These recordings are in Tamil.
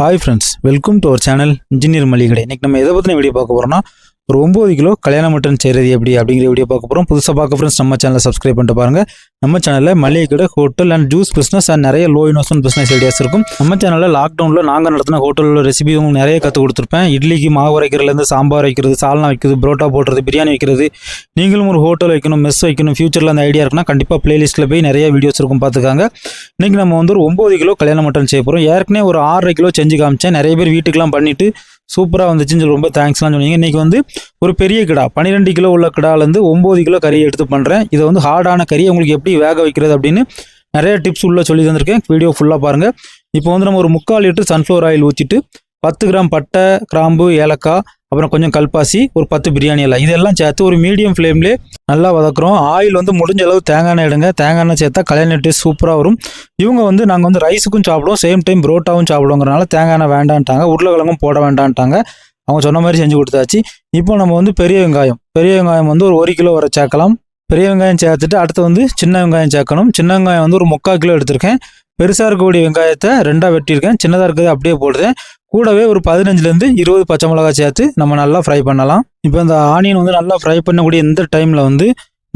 Hi friends, welcome to our channel engineer மளிகை. இன்றைக்கி நம்ம எதை பற்றின வீடியோ பார்க்க போகிறோம்னா, ஒரு 9 கிலோ கல்யாண மட்டன் செய்கிறது எப்படி அப்படிங்கிற வீடியோ பார்க்க போகிறோம். புதுசாக பார்க்க ஃப்ரெண்ட்ஸ் நம்ம சேனலை சப்ஸ்கிரைப் பண்ணிட்டு பாருங்கள். நம்ம சேனலில் மளிகை கடை, hotel and juice business and நிறைய லோ இன்வெஸ்ட்மெண்ட் பிஸ்னஸ் ஐடியாஸ் இருக்கும். நம்ம சேனலில் லாக்டவுனில் நாங்கள் நடத்தின ஹோட்டலில் ரெசிபி உங்களுக்கு நிறைய கற்றுக் கொடுத்துருப்பேன். இட்லிக்கு மாவு அரைக்கிறதுலேருந்து சாம்பார் வைக்கிறது, சால்னா வைக்கிறது, புரோட்டா போடுறது, பிரியாணி வைக்கிறது. நீங்களும் ஒரு ஹோட்டல் வைக்கணும், மெஸ் வைக்கணும், ஃபியூச்சரில் அந்த ஐடியா இருக்குன்னா கண்டிப்பாக பிளேலிஸ்ட்டில் போய் நிறைய வீடியோஸ் இருக்கும், பார்த்துக்காங்க. இன்றைக்கி நம்ம ஒரு 9 கிலோ கல்யாண மட்டன் செய்ய போகிறோம். ஏற்கனவே ஒரு 6.5 கிலோ செஞ்சு காமிச்சேன். நிறைய பேர் வீட்டுக்கெலாம் பண்ணிவிட்டு சூப்பராக வந்துச்சுன்னு சொல்லி ரொம்ப தேங்க்ஸ்லாம் சொன்னீங்க. இன்றைக்கி ஒரு பெரிய கிடா 12 கிலோ உள்ள கிடாலேருந்து 9 கிலோ கறி எடுத்து பண்ணுறேன். இதை ஹார்டான கறி உங்களுக்கு எப்படி வேக வைக்கிறது அப்படின்னு நிறைய டிப்ஸ் உள்ள சொல்லி தந்திருக்கேன். வீடியோ ஃபுல்லாக பாருங்கள். இப்போ நம்ம ஒரு 3/4 லிட்டர் சன்ஃப்ளவர் ஆயில் ஊற்றிட்டு 10 கிராம் பட்டை, கிராம்பு, ஏலக்காய், அப்புறம் கொஞ்சம் கல்பாசி, ஒரு 10 பிரியாணி எல்லாம் இதெல்லாம் சேர்த்து ஒரு மீடியம் ஃப்ளேம்லேயே நல்லா வதக்குறோம். ஆயில் முடிஞ்ச அளவு தேங்காய் எண்ணெய் எடுங்க. தேங்காய் எண்ணெய் சேர்த்தா கல்யாண டேஸ்ட் சூப்பராக வரும். இவங்க நாங்கள் ரைஸுக்கும் சாப்பிடுவோம், சேம் டைம் புரோட்டாவும் சாப்பிடுவோங்கிறனால தேங்காய் எண்ணெய் வேண்டான்ட்டாங்க, உருளைக்கிழங்கும் போட வேண்டான்ட்டாங்க. அவங்க சொன்ன மாதிரி செஞ்சு கொடுத்தாச்சு. இப்போ நம்ம பெரிய வெங்காயம் ஒரு 1 கிலோ வரை சேர்க்கலாம். பெரிய வெங்காயம் சேர்த்துட்டு அடுத்து சின்ன வெங்காயம் சேர்க்கணும். சின்ன வெங்காயம் ஒரு 3/4 கிலோ எடுத்திருக்கேன். பெருசாக இருக்கக்கூடிய வெங்காயத்தை 2ஆக வெட்டியிருக்கேன். சின்னதாக இருக்கிறது அப்படியே போடுறேன். கூடவே ஒரு 15லேருந்து 20 பச்சை மிளகாய் சேர்த்து நம்ம நல்லா ஃப்ரை பண்ணலாம். இப்போ இந்த ஆனியன் நல்லா ஃப்ரை பண்ணக்கூடிய இந்த டைமில்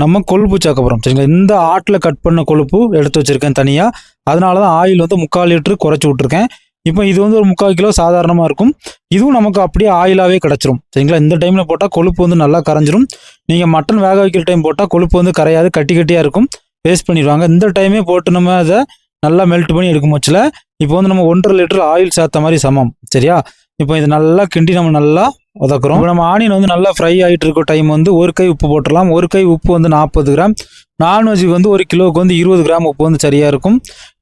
நம்ம கொழுப்பு சேர்க்க போகிறோம். சரிங்களா? இந்த ஆட்டில் கட் பண்ண கொழுப்பு எடுத்து வச்சுருக்கேன் தனியாக. அதனால தான் ஆயில் 3/4 லிட்டரு குறைச்சி விட்ருக்கேன். இப்போ இது ஒரு 3/4 கிலோ சாதாரணமாக இருக்கும். இதுவும் நமக்கு அப்படியே ஆயிலாகவே கிடச்சிரும். சரிங்களா? இந்த டைமில் போட்டால் கொழுப்பு நல்லா கரைஞ்சிரும். நீங்கள் மட்டன் வேக வைக்கிற டைம் போட்டால் கொழுப்பு கரையாது, கட்டி கட்டியாக இருக்கும், வேஸ்ட் பண்ணிடுவாங்க. இந்த டைமே போட்டு நம்ம அதை நல்லா மெல்ட் பண்ணி எடுக்கும் போச்சில் இப்போ நம்ம 1.5 லிட்டர் ஆயில் சேர்த்த மாதிரி சமம். சரியா? இப்போ இது நல்லா கிண்டி நம்ம நல்லா வதக்குறோம். இப்போ நம்ம ஆனியன் நல்லா ஃப்ரை ஆகிட்டு இருக்க டைம் 1 கை உப்பு போட்டுடலாம். 1 கை உப்பு 40 கிராம். நான்வெஜ்ஜுக்கு 1 கிலோவுக்கு 20 கிராம் உப்பு சரியாக இருக்கும்.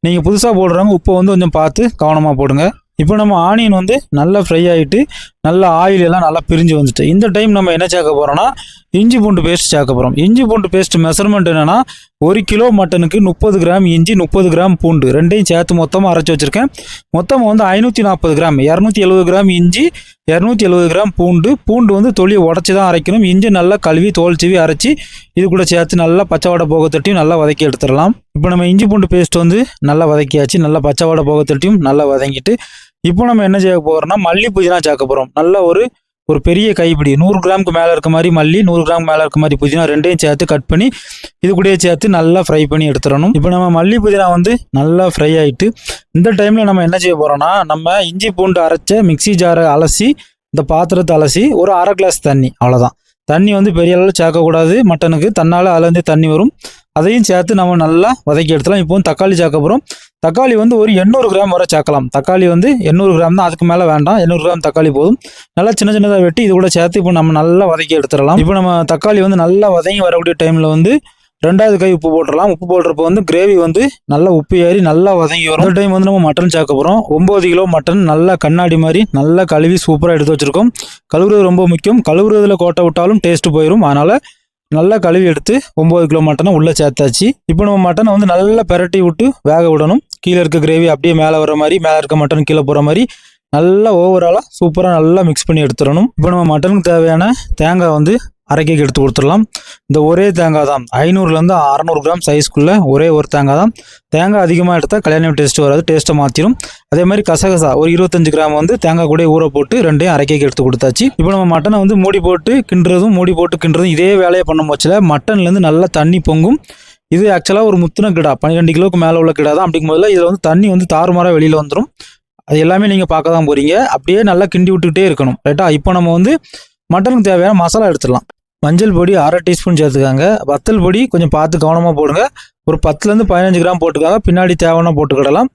நீங்கள் புதுசாக போடுறவங்க உப்பை கொஞ்சம் பார்த்து கவனமாக போடுங்க. இப்போ நம்ம ஆனியன் நல்லா ஃப்ரை ஆகிட்டு நல்லா ஆயில் எல்லாம் நல்லா பிரிஞ்சு வந்துட்டு இந்த டைம் நம்ம என்ன சேர்க்க போகிறோம்னா இஞ்சி பூண்டு பேஸ்ட் சேர்க்க போகிறோம். இஞ்சி பூண்டு பேஸ்ட் மெஷர்மெண்ட் என்னென்னா 1 கிலோ மட்டனுக்கு 30 கிராம் இஞ்சி, 30 கிராம் பூண்டு ரெண்டையும் சேர்த்து மொத்தமாக அரைச்சி வச்சுருக்கேன். மொத்தம் 540 கிராம், 270 கிராம் இஞ்சி, 270 கிராம் பூண்டு தொலியை உடச்சி தான் அரைக்கணும். இஞ்சி நல்லா கழுவி தோல் சீவி அரைச்சி இது கூட சேர்த்து நல்லா பச்சை வடை போக தட்டியும் நல்லா வதக்கி எடுத்துடலாம். இப்போ நம்ம இஞ்சி பூண்டு பேஸ்ட் நல்லா வதக்கியாச்சு. நல்லா பச்சை வடை போக தட்டியும் நல்லா வதங்கிட்டு இப்போ நம்ம என்ன செய்ய போகிறோம்னா மல்லி புதினா சேர்க்க போகிறோம். நல்லா ஒரு பெரிய கைப்பிடி 100 கிராமுக்கு மேலே இருக்க மாதிரி மல்லி, 100 கிராம் மேலே இருக்க மாதிரி புதினா ரெண்டையும் சேர்த்து கட் பண்ணி இது கூடயே சேர்த்து நல்லா ஃப்ரை பண்ணி எடுத்துடணும். இப்போ நம்ம மல்லி புதினா நல்லா ஃப்ரை ஆகிட்டு இந்த டைமில் நம்ம என்ன செய்ய போகிறோம்னா நம்ம இஞ்சி பூண்டு அரைச்ச மிக்சி ஜாரை அலசி இந்த பாத்திரத்தை அலசி ஒரு 1/2 கிளாஸ் தண்ணி, அவ்வளோதான். தண்ணி பெரிய அளவில் சேர்க்கக்கூடாது. மட்டனுக்கு தன்னால் அதுலேருந்து தண்ணி வரும். அதையும் சேர்த்து நம்ம நல்லா வதக்கி எடுத்துலாம். இப்போ தக்காளி சேர்க்க போகிறோம். தக்காளி ஒரு 800 கிராம் வரை சேர்க்கலாம். தக்காளி 800 கிராம் தான், அதுக்கு மேலே வேண்டாம். 800 கிராம் தக்காளி போதும். நல்லா சின்ன சின்னதாக வெட்டி இது கூட சேர்த்து இப்போ நம்ம நல்லா வதக்கி எடுத்துடலாம். இப்போ நம்ம தக்காளி நல்லா வதங்கி வரக்கூடிய டைமில் 2வது கை உப்பு போட்டுடலாம். உப்பு போடுறப்போ கிரேவி நல்லா உப்பு ஏறி நல்லா வதங்கி வரும். இந்த டைம் நம்ம மட்டன் சேர்க்க போகிறோம். 9 கிலோ மட்டன் நல்லா கண்ணாடி மாதிரி நல்லா கழுவி சூப்பராக எடுத்து வச்சுருக்கோம். கழுவுறது ரொம்ப முக்கியம். கழுவுறதுல கோட்டை விட்டாலும் டேஸ்ட்டு போயிடும். அதனால் நல்லா கழுவி எடுத்து 9 கிலோ மட்டனை உள்ளே சேர்த்தாச்சு. இப்போ நம்ம மட்டனை நல்லா பெரட்டி விட்டு வேக விடணும். கீழே இருக்க கிரேவி அப்படியே மேலே வர மாதிரி, மேலே இருக்க மட்டன் கீழே போகிற மாதிரி நல்லா ஓவராலாக சூப்பராக நல்லா மிக்ஸ் பண்ணி எடுத்துடணும். இப்போ நம்ம மட்டனுக்கு தேவையான தேங்காய் அரைக்கைக்கு எடுத்து கொடுத்துடலாம். இந்த ஒரே தேங்காய் தான் 500லேருந்து 600 கிராம் சைஸ்க்குள்ளே ஒரே ஒரு தேங்காய் தான். தேங்காய் அதிகமாக எடுத்தால் கல்யாணம் டேஸ்ட்டு வராது, டேஸ்ட்டை மாற்றிடும். அதே மாதிரி கசகசா ஒரு 25 கிராம் தேங்காய் கூட ஊற போட்டு ரெண்டையும் அரைக்கைக்கு எடுத்து கொடுத்தாச்சு. இப்போ நம்ம மட்டனை மூடி போட்டு கிண்டுறதும் இதே வேலையை பண்ண போச்சில் மட்டன்லேருந்து நல்லா தண்ணி பொங்கும். இது ஆக்சுவலாக ஒரு முத்தின கிடா, 12 கிலோவுக்கு மேலே உள்ள கிடா தான். அப்படிங்கும் போதில் இதில் தண்ணி தாறுமாறாக வெளியில் வந்துடும். அது எல்லாமே நீங்கள் பார்க்க தான் போகிறீங்க. அப்படியே நல்லா கிண்டி விட்டுக்கிட்டே இருக்கணும். ரைட்டா? இப்போ நம்ம மட்டனுக்கு தேவையான மசாலா எடுத்துடலாம். மஞ்சள் பொடி 1/2 டீஸ்பூன் சேர்த்துக்காங்க. வத்தல் பொடி கொஞ்சம் பார்த்து கவனமாக போடுங்க. ஒரு 10லேருந்து 15 கிராம் போட்டுக்காங்க. பின்னாடி தேவைன்னா போட்டுக்கிடலாம்.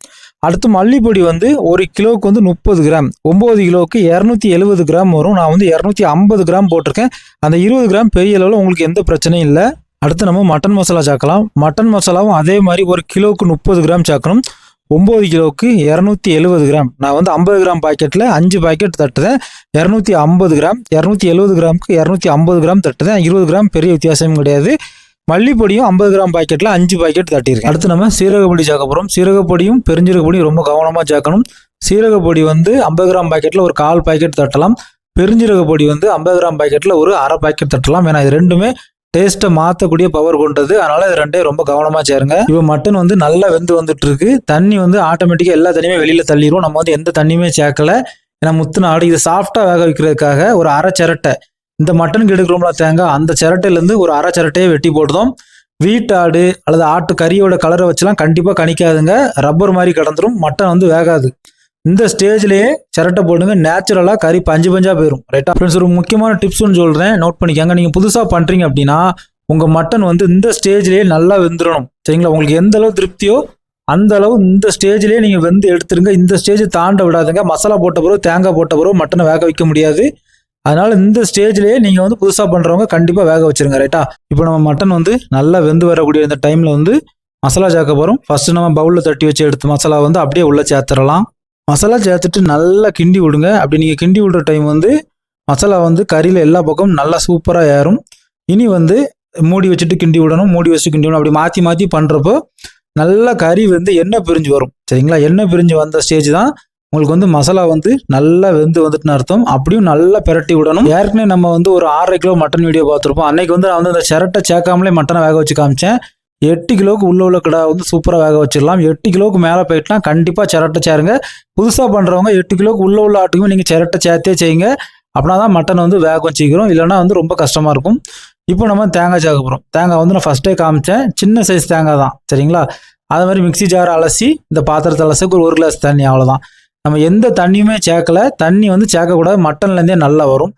அடுத்து மல்லிப்பொடி 1 கிலோவுக்கு 30 கிராம், 9 கிலோவுக்கு 270 கிராம் வரும். நான் 250 கிராம் போட்டிருக்கேன். அந்த 20 கிராம் பெரிய அளவில் உங்களுக்கு எந்த பிரச்சனையும் இல்லை. அடுத்து நம்ம மட்டன் மசாலா சேர்க்கலாம். மட்டன் மசாலாவும் அதே மாதிரி 1 கிலோவுக்கு 30 கிராம் சேர்க்கணும். 9 கிலோவுக்கு 270 கிராம். நான் 50 கிராம் பாக்கெட்டில் 5 பாக்கெட் தட்டுதேன். 250 கிராம், 270 கிராமுக்கு 250 கிராம் தட்டுதேன். 20 கிராம் பெரிய வித்தியாசமும் கிடையாது. மல்லிப்பொடியும் 50 கிராம் பாக்கெட்டில் 5 பாக்கெட் தட்டியிருக்கேன். அடுத்து நம்ம சீரகப்பொடி சேர்க்க போகிறோம். சீரகப்பொடியும் பெருஞ்சீரகப்பொடியும் ரொம்ப கவனமாக சேர்க்கணும். சீரகப்பொடி 50 கிராம் பாக்கெட்டில் ஒரு 1/4 பாக்கெட் தட்டலாம். பெருஞ்சீரகப்பொடி 50 கிராம் பாக்கெட்டில் ஒரு 1/2 பாக்கெட் தட்டலாம். ஏன்னா இது ரெண்டுமே டேஸ்ட்டை மாற்றக்கூடிய பவர் கொண்டது. அதனால இது ரெண்டே ரொம்ப கவனமாக சேருங்க. இப்போ மட்டன் வந்து நல்லா வெந்து வந்துட்டு இருக்கு. தண்ணி வந்து ஆட்டோமேட்டிக்காக எல்லா தண்ணியுமே வெளியில் தள்ளிடும். நம்ம வந்து எந்த தண்ணியுமே சேர்க்கல. ஏன்னா முத்துன ஆடு இது சாஃப்டாக வேக வைக்கிறதுக்காக ஒரு அரை சிரட்டை, இந்த மட்டனுக்கு எடுக்கிறோம்ல தேங்காய், அந்த சிரட்டையிலேருந்து ஒரு அரை சிரட்டையை வெட்டி போடுதோம். வீட்டாடு அல்லது ஆட்டு கறியோட கலரை வச்சுலாம் கண்டிப்பாக கணிக்காதுங்க. ரப்பர் மாதிரி கிடந்துரும், மட்டன் வந்து வேகாது. இந்த ஸ்டேஜ்லேயே சிரட்டை போடுங்க, நேச்சுரலாக கறி பஞ்சு பஞ்சாக போயிடும். ரைட்டா ஃப்ரெண்ட்ஸ், ஒரு முக்கியமான டிப்ஸ் ஒன்று சொல்கிறேன், நோட் பண்ணிக்கோங்க. நீங்கள் புதுசாக பண்ணுறீங்க அப்படின்னா உங்கள் மட்டன் வந்து இந்த ஸ்டேஜ்லேயே நல்லா வெந்துடணும். சரிங்களா? உங்களுக்கு எந்த அளவு திருப்தியோ அந்த அளவு இந்த ஸ்டேஜ்லேயே நீங்கள் வெந்து எடுத்துருங்க. இந்த ஸ்டேஜ் தாண்ட விடாதுங்க. மசாலா போட்ட பிறகு, தேங்காய் போட்ட பிறகு மட்டனை வேக வைக்க முடியாது. அதனால இந்த ஸ்டேஜ்லேயே நீங்கள் வந்து புதுசாக பண்ணுறவங்க கண்டிப்பாக வேக வச்சிருங்க. ரைட்டா? இப்போ நம்ம மட்டன் வந்து நல்லா வெந்து வரக்கூடிய இந்த டைமில் வந்து மசாலா சேர்க்க போகிறோம். ஃபர்ஸ்ட் நம்ம பவுலில் தட்டி வச்சு எடுத்து மசாலா வந்து அப்படியே உள்ளே சேர்த்துடலாம். மசாலா சேர்த்துட்டு நல்லா கிண்டி விடுங்க. அப்படி நீங்கள் கிண்டி விடுற டைம் வந்து மசாலா வந்து கறியில் எல்லா பக்கமும் நல்லா சூப்பராக ஏறும். இனி வந்து மூடி வச்சுட்டு கிண்டி விடணும், மூடி வச்சுட்டு கிண்டி விடணும். அப்படி மாற்றி மாற்றி பண்ணுறப்போ நல்லா கறி வந்து எண்ணெய் பிரிஞ்சு வரும். சரிங்களா? எண்ணெய் பிரிஞ்சு வந்த ஸ்டேஜ் தான் உங்களுக்கு வந்து மசாலா வந்து நல்லா வெந்து வந்துட்டுன்னு அர்த்தம். அப்படியும் நல்லா பிரட்டி விடணும். ஏற்கனவே நம்ம வந்து ஒரு 6.5 கிலோ மட்டன் வீடியோ பார்த்துருப்போம். அன்னைக்கு வந்து நான் வந்து அந்த சிரட்டை சேர்க்காமலே மட்டனை வேக வச்சு காமிச்சேன். 8 கிலோவுக்கு உள்ள கடை வந்து சூப்பராக வேக வச்சிடலாம். 8 கிலோவுக்கு மேலே போயிட்டுனா கண்டிப்பாக சிரட்டை சேருங்க. புதுசாக பண்ணுறவங்க 8 கிலோவுக்கு உள்ள ஆட்டுக்குமே நீங்கள் சிரட்டை சேர்த்தே செய்யுங்க. அப்படின்னா தான் மட்டன் வந்து வேகம் சீக்கிரம், இல்லைன்னா வந்து ரொம்ப கஷ்டமாக இருக்கும். இப்போ நம்ம தேங்காய் சேர்க்க போகிறோம். தேங்காய் வந்து நான் ஃபஸ்ட்டே காமிச்சேன், சின்ன சைஸ் தேங்காய் தான். சரிங்களா? அது மாதிரி மிக்ஸி ஜார் அலசி இந்த பாத்திரத்தை அலசிக்கு ஒரு கிளாஸ் தண்ணி, அவ்வளோதான். நம்ம எந்த தண்ணியுமே சேர்க்கல. தண்ணி வந்து சேர்க்கக்கூடாது, மட்டன்லேருந்தே நல்லா வரும்.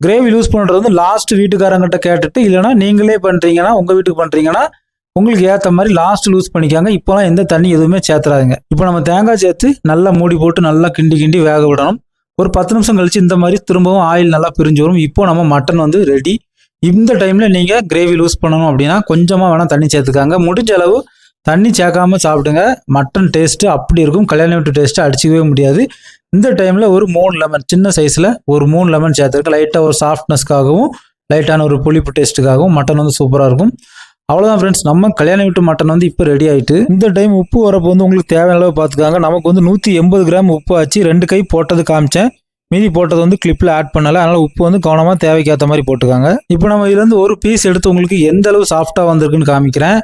கிரேவி யூஸ் பண்ணுறது வந்து லாஸ்ட் வீட்டுக்காரங்கிட்ட கேட்டுட்டு, இல்லைனா நீங்களே பண்ணுறீங்கன்னா, உங்கள் வீட்டுக்கு பண்ணுறீங்கன்னா உங்களுக்கு ஏற்ற மாதிரி லாஸ்ட் லூஸ் பண்ணிக்காங்க. இப்போலாம் எந்த தண்ணி எதுவுமே சேர்த்துறாதுங்க. இப்போ நம்ம தேங்காய் சேர்த்து நல்லா மூடி போட்டு நல்லா கிண்டி வேக விடணும். ஒரு 10 நிமிஷம் கழிச்சு இந்த மாதிரி திரும்பவும் ஆயில் நல்லா பிரிஞ்சு வரும். இப்போ நம்ம மட்டன் வந்து ரெடி. இந்த டைமில் நீங்கள் கிரேவி லூஸ் பண்ணணும் அப்படின்னா கொஞ்சமாக வேணால் தண்ணி சேர்த்துக்காங்க. முடிஞ்ச அளவு தண்ணி சேர்க்காம சாப்பிடுங்க. மட்டன் டேஸ்ட்டு அப்படி இருக்கும், கல்யாண வீட்டு டேஸ்ட்டு அடிச்சிக்கவே முடியாது. இந்த டைமில் ஒரு 3 லெமன், சின்ன சைஸில் ஒரு 3 லெமன் சேர்த்துருக்கு. லைட்டாக ஒரு சாஃப்ட்னஸ்க்காகவும் லைட்டான ஒரு புளிப்பு டேஸ்ட்டுக்காகவும் மட்டன் வந்து சூப்பராக இருக்கும். அவ்வளோதான் ஃப்ரெண்ட்ஸ், நம்ம கல்யாண வீட்டு மட்டன் வந்து இப்போ ரெடி ஆகிட்டு. இந்த டைம் உப்பு வரப்போ வந்து உங்களுக்கு தேவையான அளவு பார்த்துக்காங்க. நமக்கு வந்து 180 கிராம் உப்பு ஆச்சு. 2 கை போட்டது காமிச்சேன், மீதி போட்டது வந்து கிளிப்பில் ஆட் பண்ணலை. அதனால் உப்பு வந்து கவனமாக தேவைக்கு ஏற்ற மாதிரி போட்டுக்காங்க. இப்போ நம்ம இதுலேருந்து ஒரு பீஸ் எடுத்து உங்களுக்கு எந்த அளவு சாஃப்டாக வந்திருக்குன்னு காமிக்கிறேன்.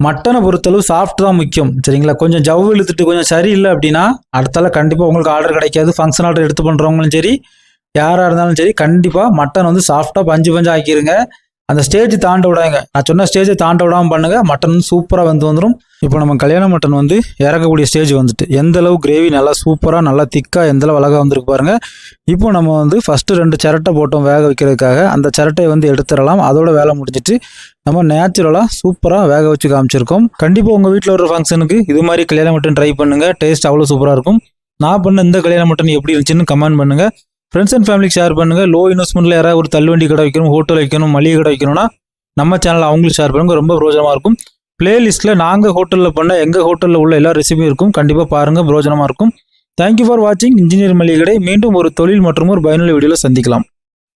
மட்டனை பொறுத்தளவு சாஃப்ட் தான் முக்கியம். சரிங்களா? கொஞ்சம் ஜவ்வு இழுத்துட்டு கொஞ்சம் சரியில்லை அப்படின்னா அடுத்தால கண்டிப்பாக உங்களுக்கு ஆர்டர் கிடைக்காது. ஃபங்க்ஷன் ஆர்டர் எடுத்து பண்ணுறவங்களும் சரி, யாராக இருந்தாலும் சரி, கண்டிப்பாக மட்டன் வந்து சாஃப்டாக பஞ்சு ஆக்கிடுங்க. அந்த ஸ்டேஜ் தாண்ட விடாங்க. நான் சொன்ன ஸ்டேஜை தாண்ட விடாமல் பண்ணுங்க, மட்டன் சூப்பராக வந்துடும். இப்போ நம்ம கல்யாண மட்டன் வந்து இறக்கக்கூடிய ஸ்டேஜ் வந்துட்டு, எந்த அளவு கிரேவி நல்லா சூப்பராக நல்லா திக்காக எந்த அளவு அழகாக வந்திருக்கு பாருங்க. இப்போ நம்ம வந்து ஃபஸ்ட்டு 2 சிரட்டை போட்டோம் வேக வைக்கிறதுக்காக. அந்த சிரட்டையை வந்து எடுத்துடலாம். அதோட வேலை முடிஞ்சிட்டு நம்ம நேச்சுரலாக சூப்பராக வேக வச்சு காமிச்சிருக்கோம். கண்டிப்பாக உங்கள் வீட்டில் ஒரு ஃபங்க்ஷனுக்கு இது மாதிரி கல்யாண மட்டன் ட்ரை பண்ணுங்கள். டேஸ்ட் அவ்வளோ சூப்பராக இருக்கும். நான் பண்ண இந்த கல்யாண மட்டன் எப்படி இருந்துச்சுன்னு கமெண்ட் பண்ணுங்கள். ஃப்ரெண்ட்ஸ் அண்ட் ஃபேமிலிக்கு ஷேர் பண்ணுங்கள். லோ இன்வெஸ்ட்மெண்ட்டில் யாராவது ஒரு தள்ளுவண்டி கடை வைக்கணும், ஹோட்டல் வைக்கணும், மளிகை கடை வைக்கணும்னா நம்ம சேனல் அவங்களுக்கு ஷேர் பண்ணுங்கள். ரொம்ப பிரோஜனமாக இருக்கும். பிளேலிஸ்ட்டில் நாங்கள் ஹோட்டலில் பண்ண எங்கள் ஹோட்டலில் உள்ள எல்லா ரெசிபியும் இருக்கும். கண்டிப்பாக பாருங்கள், பிரோஜனமாக இருக்கும். தேங்க்யூ ஃபார் வாட்சிங் இன்ஜினியர் மளிகை கடை. மீண்டும் ஒரு தொழில் மற்றும் ஒரு பயனுள்ள வீடியோவில் சந்திக்கலாம்.